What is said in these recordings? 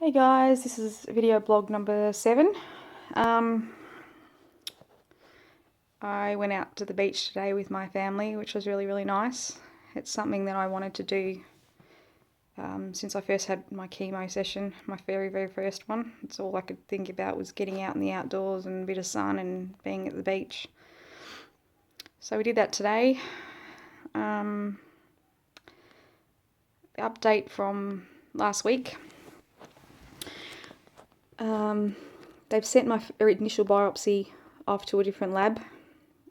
Hey guys, this is video blog number 7. I went out to the beach today with my family, which was really nice. It's something that I wanted to do since I first had my chemo session, my very first one. It's all I could think about was getting out in the outdoors and a bit of sun and being at the beach. So we did that today. The update from last week. They've sent my initial biopsy off to a different lab.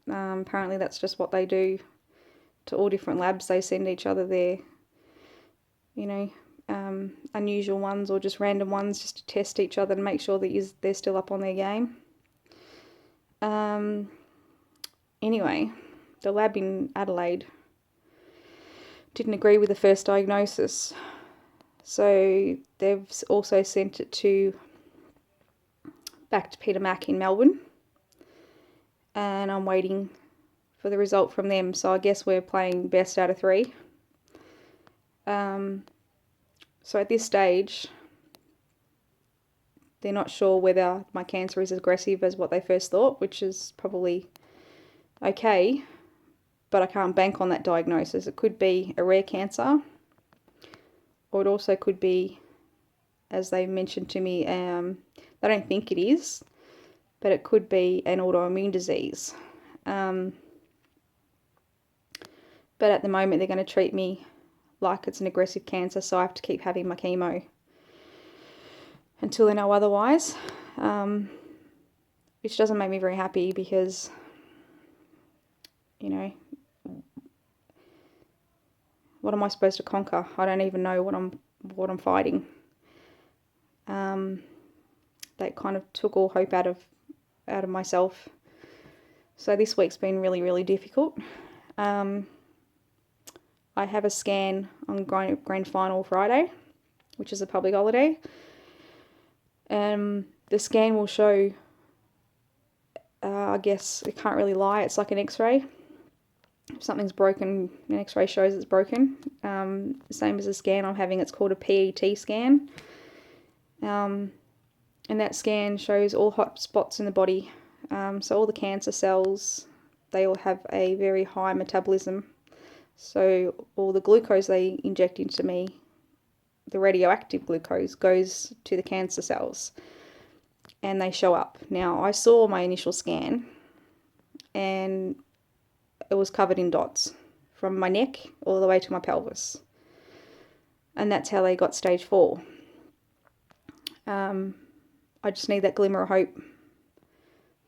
Apparently that's just what they do to all different labs. They send each other their, unusual ones or just random ones just to test each other and make sure that they're still up on their game. Anyway, the lab in Adelaide didn't agree with the first diagnosis. So they've also sent it back to Peter Mac in Melbourne, and I'm waiting for the result from them. So I guess we're playing best out of 3. So at this stage, they're not sure whether my cancer is as aggressive as what they first thought, which is probably okay, but I can't bank on that diagnosis. It could be a rare cancer, or it also could be, as they mentioned to me, they don't think it is, but it could be an autoimmune disease. But at the moment they're going to treat me like it's an aggressive cancer, so I have to keep having my chemo until they know otherwise, which doesn't make me very happy because, what am I supposed to conquer? I don't even know what I'm fighting. That kind of took all hope out of myself. So this week's been really difficult. I have a scan on grand final Friday, which is a public holiday. The scan will show, I guess it can't really lie, it's like an x-ray. If something's broken, an x-ray shows it's broken. Same as the scan I'm having, it's called a PET scan. And that scan shows all hot spots in the body. So all the cancer cells, they all have a very high metabolism. So all the glucose they inject into me, the radioactive glucose, goes to the cancer cells and they show up. Now, I saw my initial scan and it was covered in dots from my neck all the way to my pelvis. And that's how they got stage 4. I just need that glimmer of hope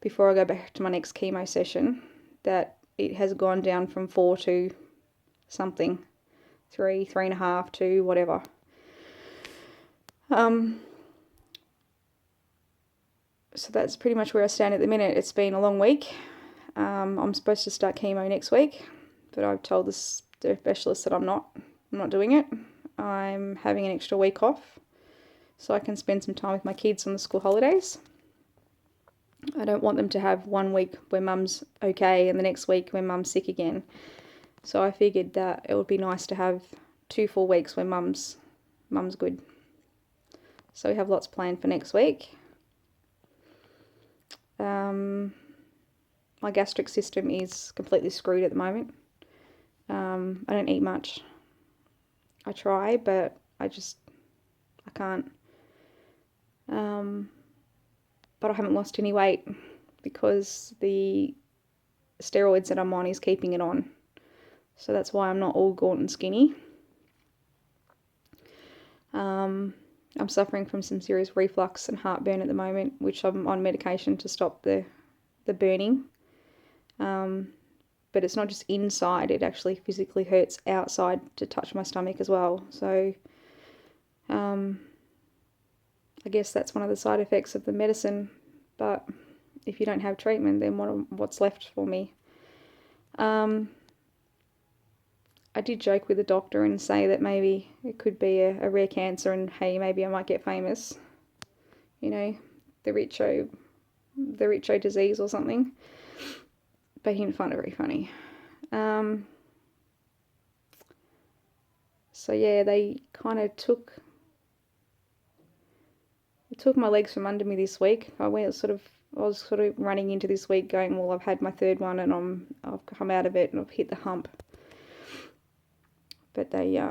before I go back to my next chemo session that it has gone down from 4 to something, 3.5, 2, whatever. So that's pretty much where I stand at the minute. It's been a long week. I'm supposed to start chemo next week, but I've told the specialist that I'm not doing it. I'm having an extra week off so I can spend some time with my kids on the school holidays. I don't want them to have 1 week where mum's okay and the next week when mum's sick again. So I figured that it would be nice to have 2 full weeks where mum's good. So we have lots planned for next week. My gastric system is completely screwed at the moment. I don't eat much. I try, but I can't. But I haven't lost any weight because the steroids that I'm on is keeping it on. So that's why I'm not all gaunt and skinny. I'm suffering from some serious reflux and heartburn at the moment, which I'm on medication to stop the burning. But it's not just inside, it actually physically hurts outside to touch my stomach as well. So I guess that's one of the side effects of the medicine, but if you don't have treatment, then what's left for me? I did joke with the doctor and say that maybe it could be a rare cancer and hey, maybe I might get famous. The Richo disease or something. But he didn't find it very funny. So yeah, they kind of took it took my legs from under me this week. I was sort of running into this week going, well, I've had my third one and I've come out of it and I've hit the hump. But they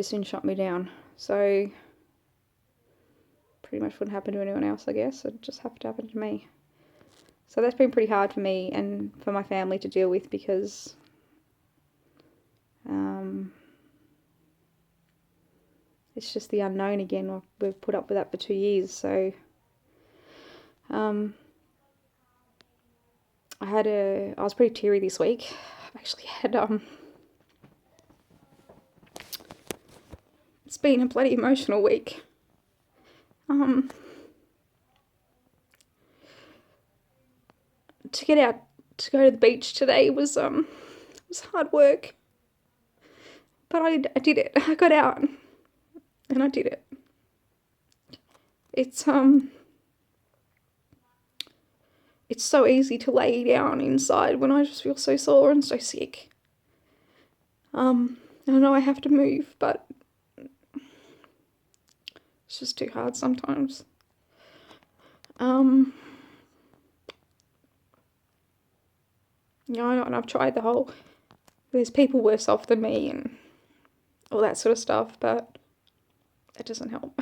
soon shut me down. So pretty much wouldn't happen to anyone else, I guess. It just happened to happen to me. So that's been pretty hard for me and for my family to deal with, because it's just the unknown again. We've put up with that for 2 years. So I was pretty teary this week. I've actually had it's been a bloody emotional week. To get out to go to the beach today was hard work, but I did it. I got out and I did it. It's so easy to lay down inside when I just feel so sore and so sick. I know I have to move, but it's just too hard sometimes. And I've tried the whole, there's people worse off than me and all that sort of stuff, but that doesn't help.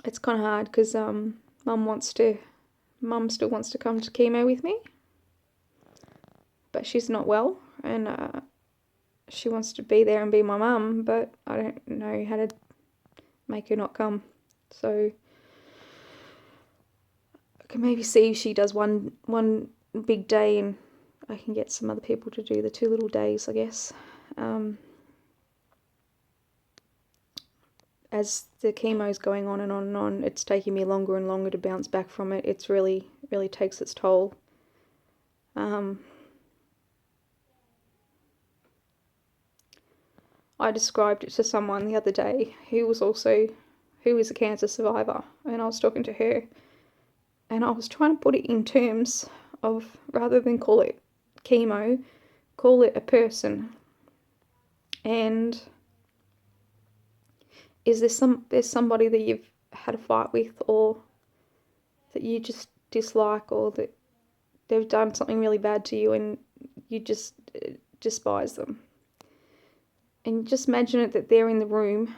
It's kind of hard because Mum still wants to come to chemo with me, but she's not well, and she wants to be there and be my mum, but I don't know how to make her not come. So I can maybe see if she does one big day, and I can get some other people to do the 2 little days, I guess. As the chemo's going on and on and on, it's taking me longer and longer to bounce back from it. It's really takes its toll. I described it to someone the other day who is a cancer survivor, and I was talking to her, and I was trying to put it in terms of, rather than call it chemo, call it a person. And there's somebody that you've had a fight with, or that you just dislike, or that they've done something really bad to you and you just despise them. And just imagine it that they're in the room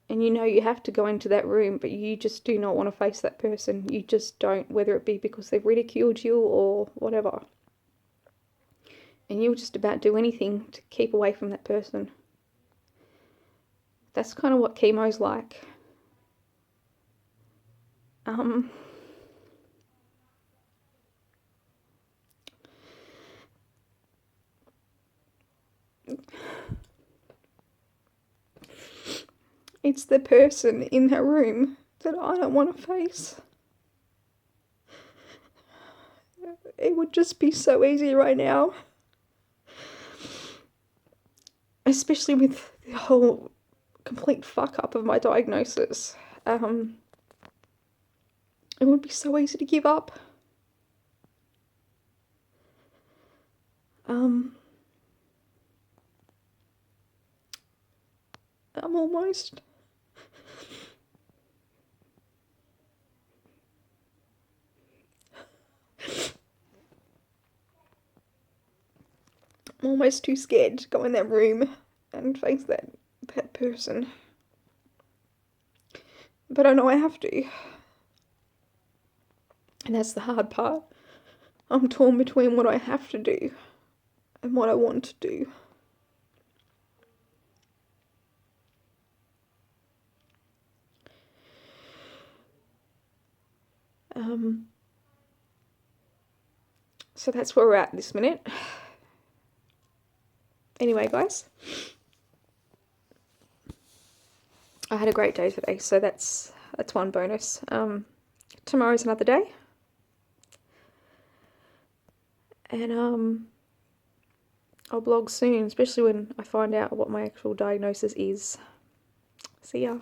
and you know you have to go into that room, but you just do not want to face that person. You just don't, whether it be because they've ridiculed you or whatever. And you'll just about do anything to keep away from that person. That's kind of what chemo's like. It's the person in that room that I don't want to face. It would just be so easy right now. Especially with the whole complete fuck up of my diagnosis. It would be so easy to give up. I'm almost too scared to go in that room and face that person. But I know I have to. And that's the hard part. I'm torn between what I have to do and what I want to do. So that's where we're at this minute. Anyway, guys, I had a great day today, so that's one bonus. Tomorrow's another day. And I'll blog soon, especially when I find out what my actual diagnosis is. See ya.